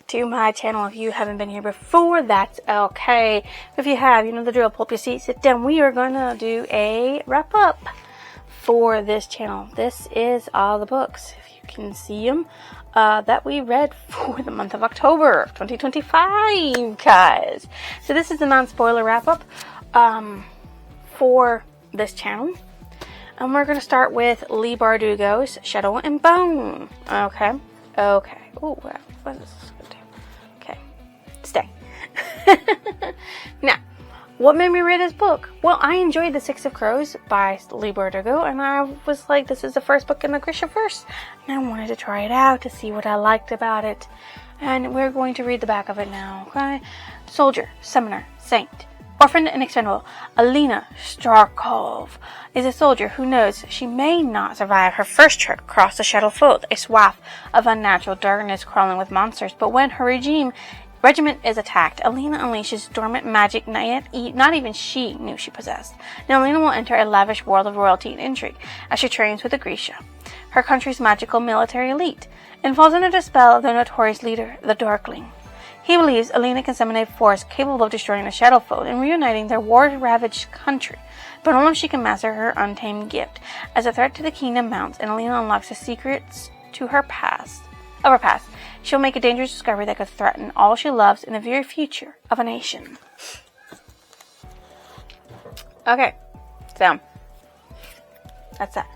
to my channel. If you haven't been here before, that's okay. If you have, you know the drill. Pull up your seat, sit down. We are going to do a wrap up for this channel. This is all the books, if you can see them, that we read for the month of October of 2025, guys. So this is a non-spoiler wrap up for this channel. And we're going to start with Leigh Bardugo's Shadow and Bone. Okay. Oh, wow. What is this going to do? Okay. Stay. Now, what made me read this book? Well, I enjoyed The Six of Crows by Leigh Bardugo, and I was like, this is the first book in the Grishaverse, and I wanted to try it out to see what I liked about it. And we're going to read the back of it now, okay? Soldier, summoner, saint, orphaned and expendable, Alina Starkov is a soldier who knows she may not survive her first trek across the Shadowfold, a swath of unnatural darkness crawling with monsters. But when her regiment is attacked, Alina unleashes dormant magic not even she knew she possessed. Now Alina will enter a lavish world of royalty and intrigue as she trains with the Grisha, her country's magical military elite, and falls under the spell of their notorious leader, the Darkling. He believes Alina can summon a force capable of destroying the Shadowfold and reuniting their war-ravaged country, but only if she can master her untamed gift. As a threat to the kingdom mounts and Alina unlocks the secrets to her past, she'll make a dangerous discovery that could threaten all she loves in the very future of a nation. Okay, so that's that.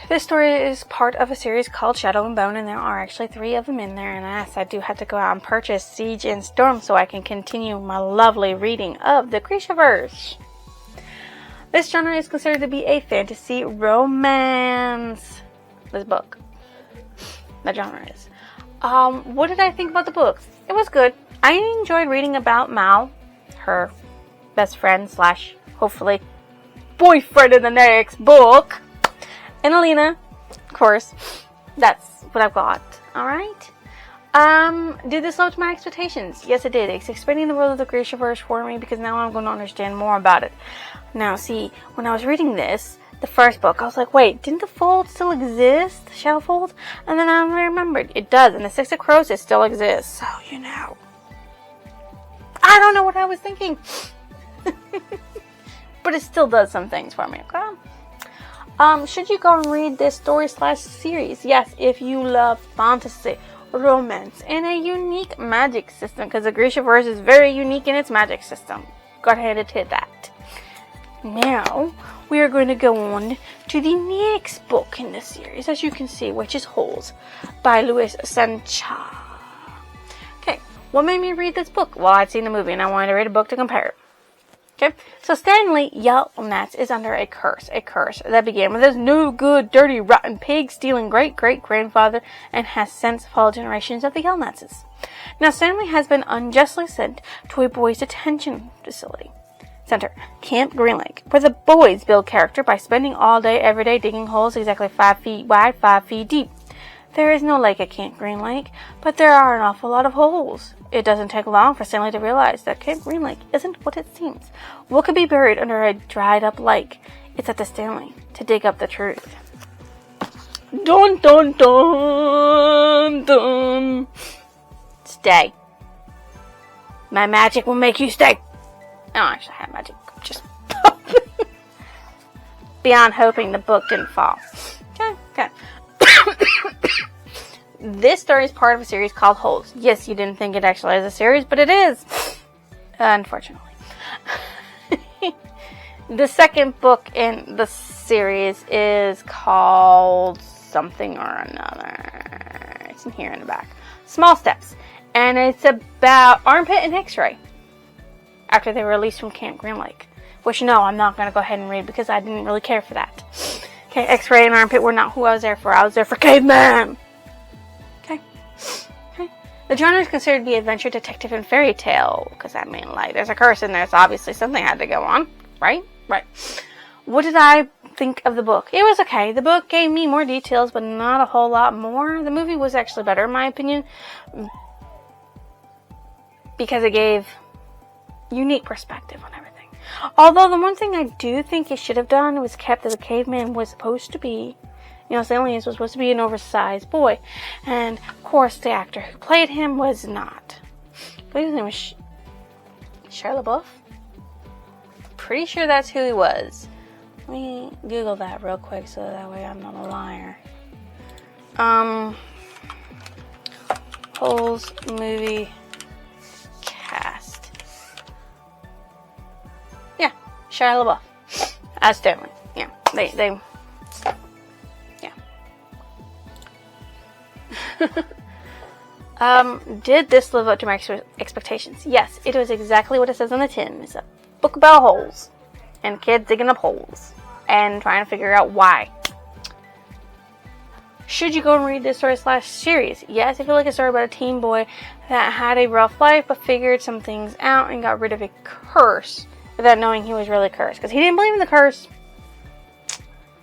This story is part of a series called Shadow and Bone, and there are actually 3 of them in there. And yes, I do have to go out and purchase Siege and Storm so I can continue my lovely reading of the Grishaverse. This genre is considered to be a fantasy romance. This book. The genre is. What did I think about the book? It was good. I enjoyed reading about Mal, her best friend / hopefully boyfriend in the next book. And Alina, of course. That's what I've got. Alright? Did this live up to my expectations? Yes, it did. It's expanding the world of the Grishaverse for me because now I'm going to understand more about it. Now, see, when I was reading this, the first book, I was like, wait, didn't the fold still exist? The Shadowfold? And then I remembered, it does. And the Six of Crows, it still exists. So, you know. I don't know what I was thinking. But it still does some things for me, okay? Should you go and read this story/series? Yes, if you love fantasy, romance, and a unique magic system, because the Grishaverse is very unique in its magic system. Go ahead and hit that. Now, we are going to go on to the next book in this series, as you can see, which is Holes by Luis Sancha. Okay, what made me read this book? Well, I'd seen the movie and I wanted to read a book to compare it. Okay, so Stanley Yelnats is under a curse that began with his no good, dirty, rotten pig stealing great-great-grandfather and has since followed generations of the Yelnatses. Now, Stanley has been unjustly sent to a boys' detention center, Camp Green Lake, where the boys build character by spending all day, every day, digging holes exactly 5 feet wide, 5 feet deep. There is no lake at Camp Green Lake, but there are an awful lot of holes. It doesn't take long for Stanley to realize that Camp Green Lake isn't what it seems. What could be buried under a dried-up lake? It's up to Stanley to dig up the truth. Dun dun dun dun. Stay. My magic will make you stay. I don't actually have magic. Just beyond hoping the book didn't fall. Okay. This story is part of a series called Holes. Yes, you didn't think it actually is a series, but it is. Unfortunately. The second book in the series is called something or another. It's in here in the back. Small Steps. And it's about Armpit and X-Ray after they were released from Camp Green Lake. Which, no, I'm not going to go ahead and read because I didn't really care for that. Okay, X-Ray and Armpit were not who I was there for. I was there for Caveman. Okay. The genre is considered to be adventure, detective, and fairy tale. Because, I mean, like, there's a curse in there, so obviously something had to go on. Right? Right. What did I think of the book? It was okay. The book gave me more details, but not a whole lot more. The movie was actually better, in my opinion. Because it gave unique perspective on everything. Although the one thing I do think it should have done was kept that the caveman was supposed to be Aliens was supposed to be an oversized boy. And, of course, the actor who played him was not. I believe his name was Shia LaBeouf? Pretty sure that's who he was. Let me Google that real quick so that way I'm not a liar. Holes movie cast. Yeah, Shia LaBeouf as Sterling. Yeah, they yeah. Did this live up to my expectations? Yes, it was exactly what it says on the tin. It's a book about holes and kids digging up holes and trying to figure out why. Should you go and read this story / series? Yes, I feel like a story about a teen boy that had a rough life but figured some things out and got rid of a curse without knowing he was really cursed. Because he didn't believe in the curse,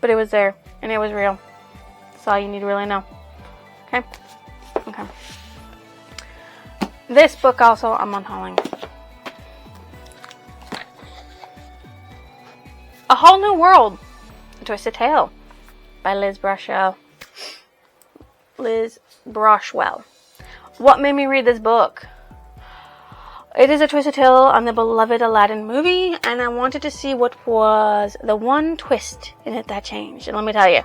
but it was there and it was real. That's all you need to really know. Okay? Okay. This book also I'm unhauling. A Whole New World, A Twisted Tale by Liz Broshwell. What made me read this book? It is a twisted tale on the beloved Aladdin movie, and I wanted to see what was the one twist in it that changed. And let me tell you,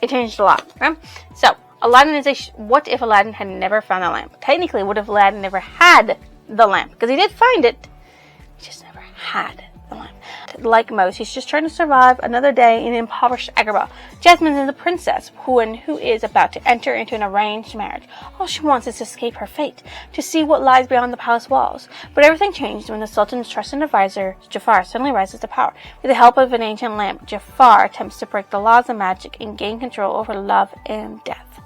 it changed a lot. Okay? So, Aladdin is what if Aladdin had never found the lamp? Technically, what if Aladdin never had the lamp? Because he did find it, he just never had the lamp. Like most, he's just trying to survive another day in impoverished Agrabah. Jasmine is a princess who is about to enter into an arranged marriage. All she wants is to escape her fate, to see what lies beyond the palace walls. But everything changed when the Sultan's trusted advisor, Jafar, suddenly rises to power. With the help of an ancient lamp, Jafar attempts to break the laws of magic and gain control over love and death.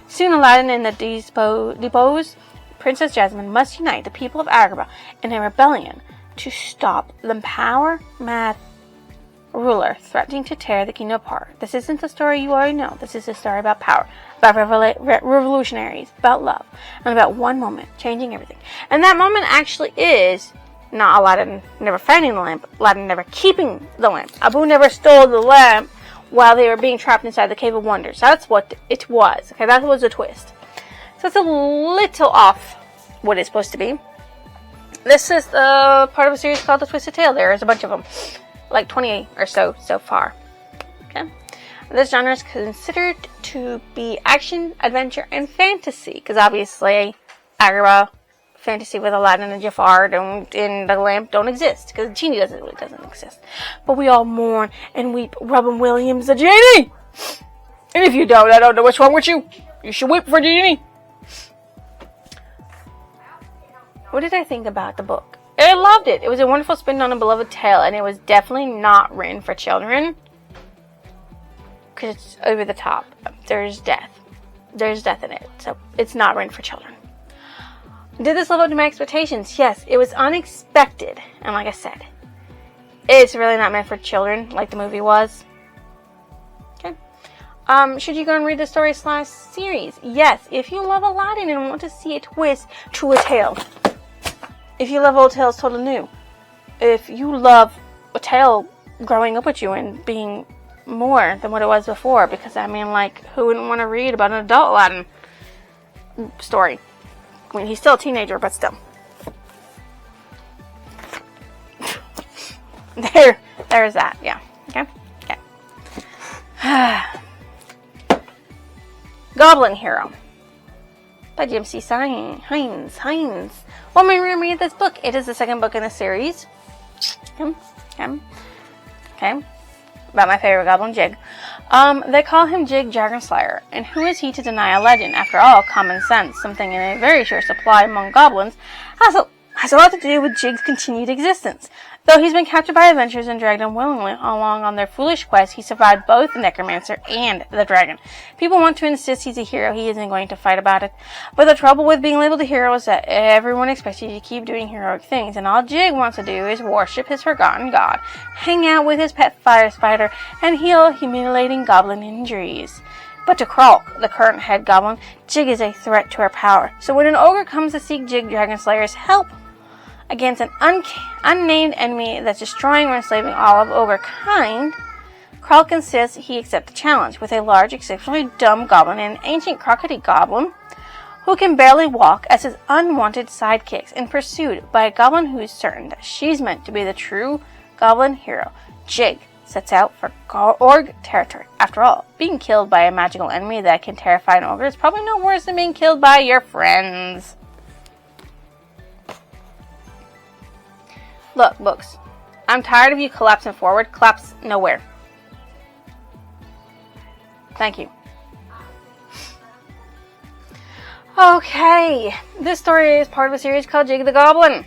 Soon Aladdin and the deposed Princess Jasmine must unite the people of Agrabah in a rebellion to stop the power-mad ruler threatening to tear the kingdom apart. This isn't the story you already know. This is a story about power, about revolutionaries, about love, and about one moment changing everything. And that moment actually is not Aladdin never finding the lamp, Aladdin never keeping the lamp. Abu never stole the lamp while they were being trapped inside the Cave of Wonders. That's what it was. Okay, that was a twist. So it's a little off what it's supposed to be. This is part of a series called The Twisted Tale. There's a bunch of them. Like 28 or so far. Okay? This genre is considered to be action, adventure, and fantasy. Because obviously, Agrabah, fantasy with Aladdin and Jafar and the lamp don't exist. Because the genie doesn't exist. But we all mourn and weep Robin Williams the genie! And if you don't, I don't know what's wrong with you. You should weep for the genie. What did I think about the book? I loved it. It was a wonderful spin on a beloved tale, and it was definitely not written for children. Because it's over the top. There's death. There's death in it. So, it's not written for children. Did this live up to my expectations? Yes, it was unexpected. And like I said, it's really not meant for children, like the movie was. Okay. Should you go and read the story / series? Yes, if you love Aladdin and want to see a twist to a tale. If you love old tales told anew. If you love a tale growing up with you and being more than what it was before. Because, I mean, like, who wouldn't want to read about an adult Aladdin story? I mean, he's still a teenager, but still. There's that, yeah. Okay? Okay. Goblin Hero by Jim C. Hines. What made me read this book? It is the second book in the series. Okay. About my favorite goblin, Jig. They call him Jig Dragon Slayer, and who is he to deny a legend? After all, common sense, something in a very sure supply among goblins, has a lot to do with Jig's continued existence. Though he's been captured by adventurers and dragged unwillingly along on their foolish quest, he survived both the necromancer and the dragon. People want to insist he's a hero. He isn't going to fight about it. But the trouble with being labeled a hero is that everyone expects you to keep doing heroic things, and all Jig wants to do is worship his forgotten god, hang out with his pet fire spider, and heal humiliating goblin injuries. But to Kralk, the current head goblin, Jig is a threat to her power. So when an ogre comes to seek Jig Dragon Slayer's help against an unnamed enemy that's destroying or enslaving all of ogre kind, Kralik insists he accept the challenge with a large, exceptionally dumb goblin and an ancient crocodile goblin who can barely walk as his unwanted sidekicks, and pursued by a goblin who is certain that she's meant to be the true goblin hero. Jig sets out for Org territory. After all, being killed by a magical enemy that can terrify an ogre is probably no worse than being killed by your friends. Look, books. I'm tired of you collapsing forward. Collapse nowhere. Thank you. Okay, this story is part of a series called Jig the Goblin.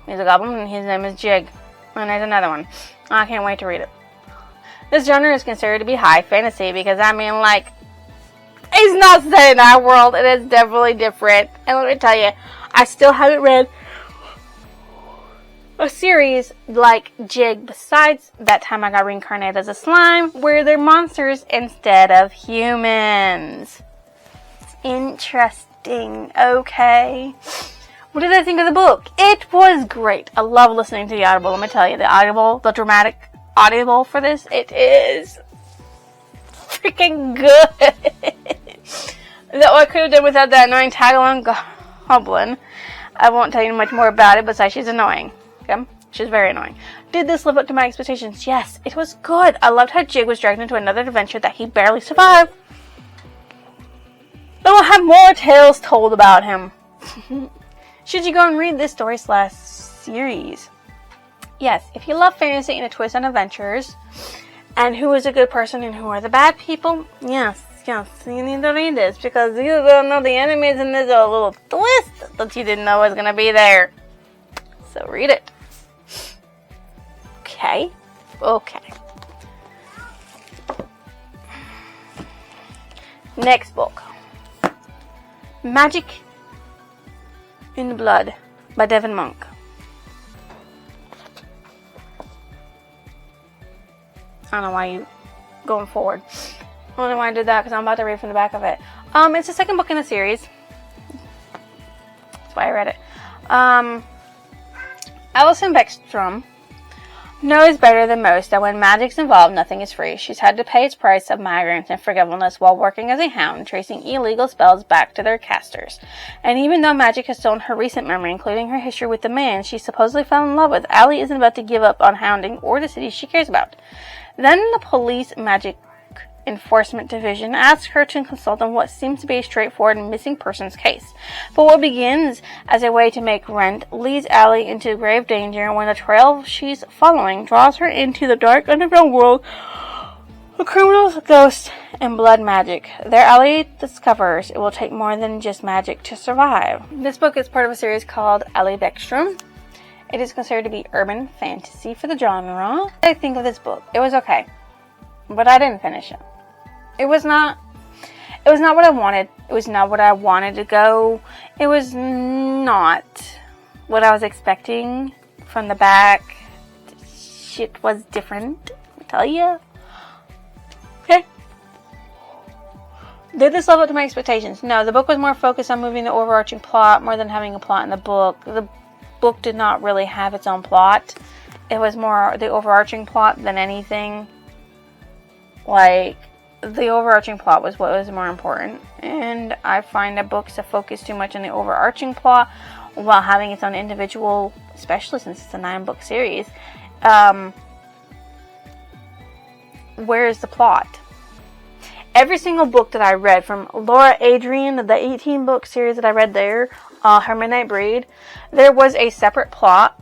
He's a goblin and his name is Jig. And there's another one. I can't wait to read it. This genre is considered to be high fantasy because, I mean, like, it's not set in our world. It is definitely different. And let me tell you, I still haven't read a series like Jig besides That Time I Got Reincarnated as a Slime, where they're monsters instead of humans. It's interesting, okay? What did I think of the book? It was great. I love listening to the Audible. Let me tell you, the dramatic Audible for this, it is freaking good. Though I could have done without that annoying tag-along goblin. I won't tell you much more about it, besides she's annoying. Okay? She's very annoying. Did this live up to my expectations? Yes, it was good. I loved how Jig was dragged into another adventure that he barely survived. I will have more tales told about him. Should you go and read this story/series? Yes, if you love fantasy and a twist on adventures, and who is a good person and who are the bad people, yes, you need to read this, because you don't know the enemies and there's a little twist that you didn't know was going to be there. So read it. Okay. Next book. Magic in the Blood by Devin Monk. I don't know why you going forward. I don't know why I did that, because I'm about to read from the back of it. It's the second book in the series. That's why I read it. Alison Beckstrom knows better than most that when magic's involved, nothing is free. She's had to pay its price of migrants and forgetfulness while working as a hound, tracing illegal spells back to their casters. And even though magic has stolen her recent memory, including her history with the man she supposedly fell in love with, Allie isn't about to give up on hounding or the city she cares about. Then the police magic enforcement division asks her to consult on what seems to be a straightforward missing persons case. But what begins as a way to make rent leads Allie into grave danger when the trail she's following draws her into the dark underground world of criminals, ghosts, and blood magic. There Allie discovers it will take more than just magic to survive. This book is part of a series called Allie Beckstrom. It is considered to be urban fantasy for the genre. What did I think of this book? It was okay, but I didn't finish it. It was not what I wanted. It was not what I wanted to go. It was not what I was expecting from the back. Shit was different, I tell you. Okay. Did this live up to my expectations? No, the book was more focused on moving the overarching plot more than having a plot in the book. The book did not really have its own plot. It was more the overarching plot than anything. Like, the overarching plot was what was more important, and I find that books that focus too much on the overarching plot while having its own individual, especially since it's a 9-book series, where is the plot? Every single book that I read, from Laura Adrian, the 18-book series that I read there, Her Midnight Breed, there was a separate plot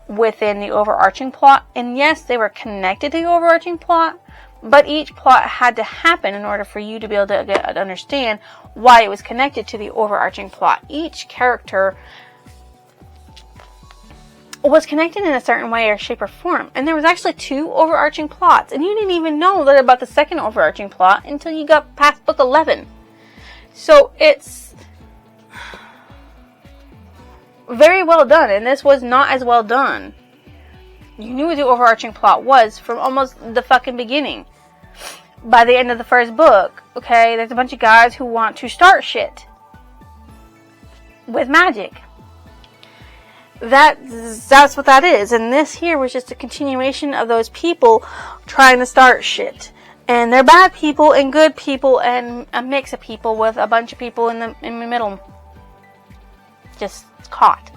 within the overarching plot, and yes, they were connected to the overarching plot, but each plot had to happen in order for you to be able to understand why it was connected to the overarching plot. Each character was connected in a certain way or shape or form. And there was actually 2 overarching plots. And you didn't even know that about the second overarching plot until you got past book 11. So it's very well done. And this was not as well done. You knew what the overarching plot was from almost the fucking beginning. By the end of the first book, okay, there's a bunch of guys who want to start shit with magic. That's what that is. And this here was just a continuation of those people trying to start shit. And they're bad people and good people and a mix of people with a bunch of people in the middle. Just caught.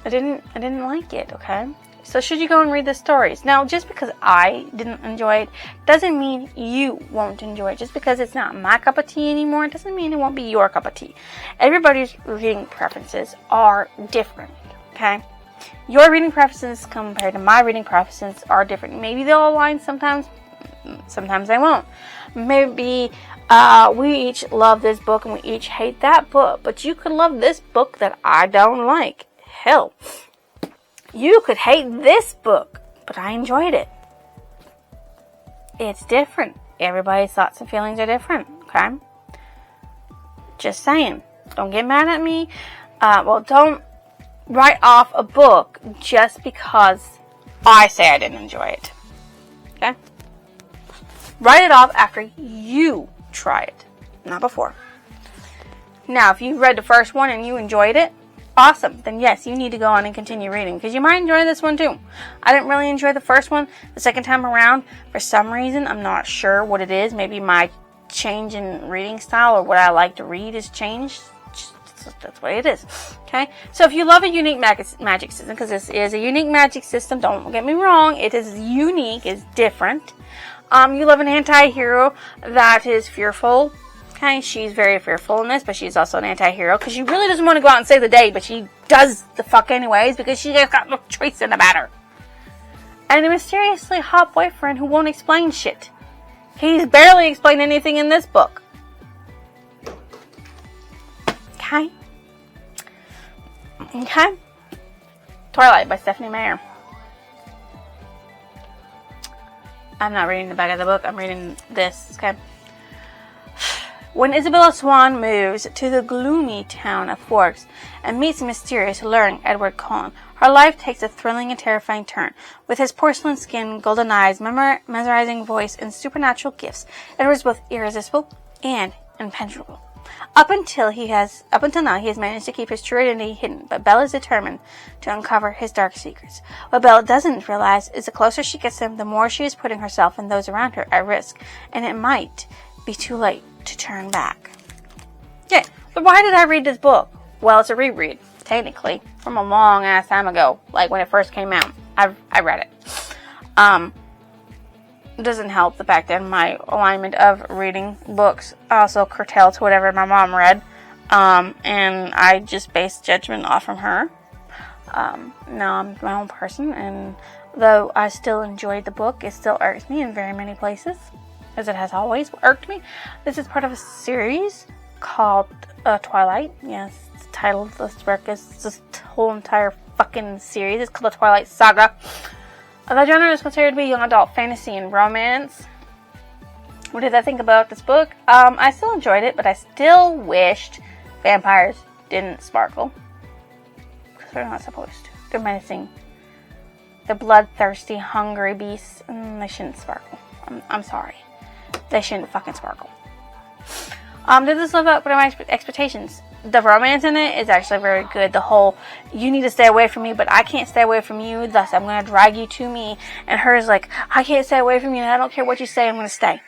I didn't like it, okay? So should you go and read the stories? Now, just because I didn't enjoy it doesn't mean you won't enjoy it. Just because it's not my cup of tea anymore doesn't mean it won't be your cup of tea. Everybody's reading preferences are different, okay? Your reading preferences compared to my reading preferences are different. Maybe they'll align sometimes they won't. Maybe we each love this book and we each hate that book, but you could love this book that I don't like. Hell, you could hate this book, but I enjoyed it. It's different. Everybody's thoughts and feelings are different, okay? Just saying. Don't get mad at me. Don't write off a book just because I say I didn't enjoy it. Okay? Write it off after you try it, not before. Now, if you read the first one and you enjoyed it, awesome. Then yes, you need to go on and continue reading, because you might enjoy this one too. I didn't really enjoy the first one. The second time around, for some reason, I'm not sure what it is. Maybe my change in reading style or what I like to read has changed. That's what it is. Okay? So if you love a unique magic system, because this is a unique magic system, don't get me wrong, it is unique, it's different. You love an anti-hero that is fearful. Okay, she's very fearful in this, but she's also an anti-hero because she really doesn't want to go out and save the day, but she does the fuck anyways because she has got no choice in the matter. And a mysteriously hot boyfriend who won't explain shit. He's barely explained anything in this book. Okay? Okay? Twilight by Stephanie Meyer. I'm not reading the back of the book. I'm reading this, okay? When Isabella Swan moves to the gloomy town of Forks and meets the mysterious, alluring Edward Cullen, her life takes a thrilling and terrifying turn. With his porcelain skin, golden eyes, mesmerizing voice, and supernatural gifts, Edward is both irresistible and impenetrable. Up until now, he has managed to keep his true identity hidden, but Bella is determined to uncover his dark secrets. What Bella doesn't realize is the closer she gets to him, the more she is putting herself and those around her at risk, and it might be too late to turn back. Okay, but why did I read this book? Well, it's a reread, technically, from a long ass time ago, like when it first came out. I read it. It doesn't help the fact that my alignment of reading books also curtailed to whatever my mom read, and I just based judgment off from her. Now I'm my own person, and though I still enjoyed the book, it still irks me in very many places, as it has always irked me. This is part of a series called Twilight. Yes, it's titled this book is this whole entire fucking series. It's called the Twilight Saga. The genre is considered to be young adult fantasy and romance. What did I think about this book? I still enjoyed it, but I still wished vampires didn't sparkle. Because they're not supposed to. They're menacing. They're bloodthirsty, hungry beasts, and they shouldn't sparkle. I'm sorry. They shouldn't fucking sparkle. Did this live up to my expectations? The romance in it is actually very good. The whole, you need to stay away from me, but I can't stay away from you, thus I'm going to drag you to me. And hers like, I can't stay away from you, and I don't care what you say, I'm going to stay.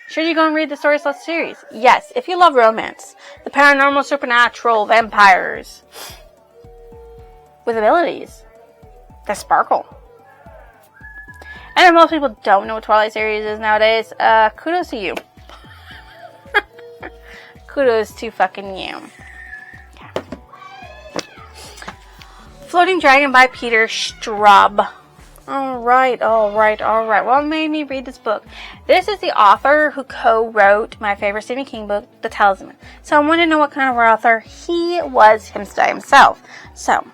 Should you go and read the Story Slot series? Yes, if you love romance. The paranormal, supernatural, vampires. With abilities. That sparkle. And if most people don't know what Twilight series is nowadays, kudos to you. Kudos to fucking you. Okay. Floating Dragon by Peter Straub. Alright. What made me read this book? This is the author who co-wrote my favorite Stephen King book, The Talisman. So I want to know what kind of author he was himself. So,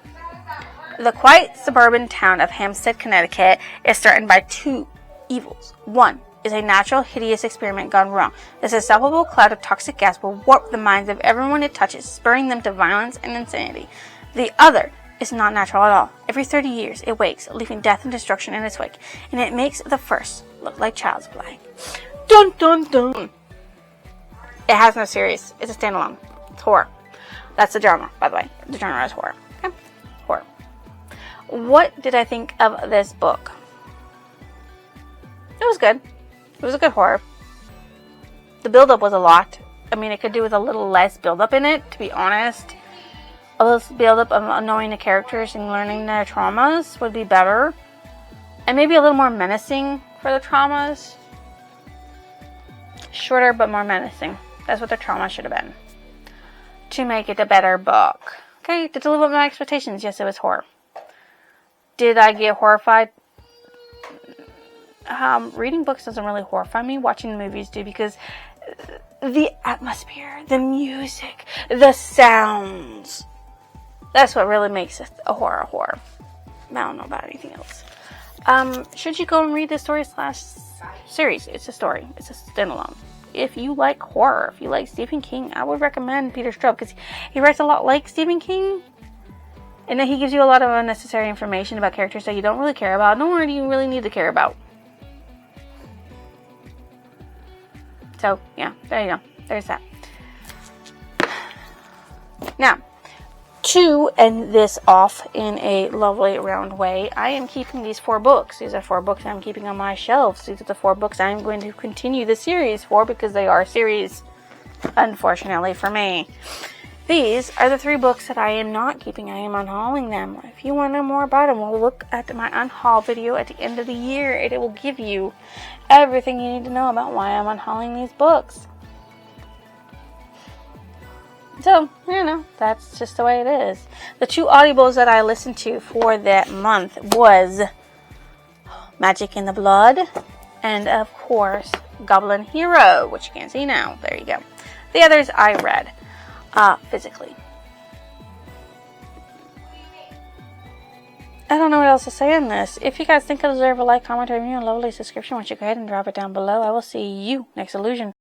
the quiet suburban town of Hampstead, Connecticut is threatened by two evils. One is a natural, hideous experiment gone wrong. This insufferable cloud of toxic gas will warp the minds of everyone it touches, spurring them to violence and insanity. The other is not natural at all. Every 30 years, it wakes, leaving death and destruction in its wake, and it makes the first look like child's play. Dun dun dun! It has no series. It's a standalone. It's horror. That's the genre, by the way. The genre is horror. Okay? What did I think of this book? It was good. It was a good horror. The build-up was a lot. I mean, it could do with a little less build-up in it, to be honest. A little build-up of knowing the characters and learning their traumas would be better. And maybe a little more menacing for the traumas. Shorter but more menacing. That's what the trauma should have been. To make it a better book. Okay, did it live up to my expectations? Yes, it was horror. Did I get horrified? Reading books doesn't really horrify me. Watching the movies do, because the atmosphere, the music, the sounds. That's what really makes it a horror. I don't know about anything else. Should you go and read the story / series? It's a story. It's a standalone. If you like horror, if you like Stephen King, I would recommend Peter Straub, because he writes a lot like Stephen King. And then he gives you a lot of unnecessary information about characters that you don't really care about, nor do you really need to care about. So, yeah, there you go. There's that. Now, to end this off in a lovely round way, I am keeping these 4 books. These are 4 books I'm keeping on my shelves. These are the 4 books I'm going to continue the series for, because they are series, unfortunately for me. These are the 3 books that I am not keeping. I am unhauling them. If you want to know more about them, we'll look at my unhaul video at the end of the year, and it will give you everything you need to know about why I'm unhauling these books. So, that's just the way it is. The 2 audibles that I listened to for that month was Magic in the Blood and, of course, Goblin Hero, which you can't see now. There you go. The others I read physically. I don't know what else to say on this. If you guys think I deserve a like, comment, or review, and lovely subscription, why don't you go ahead and drop it down below. I will see you next illusion.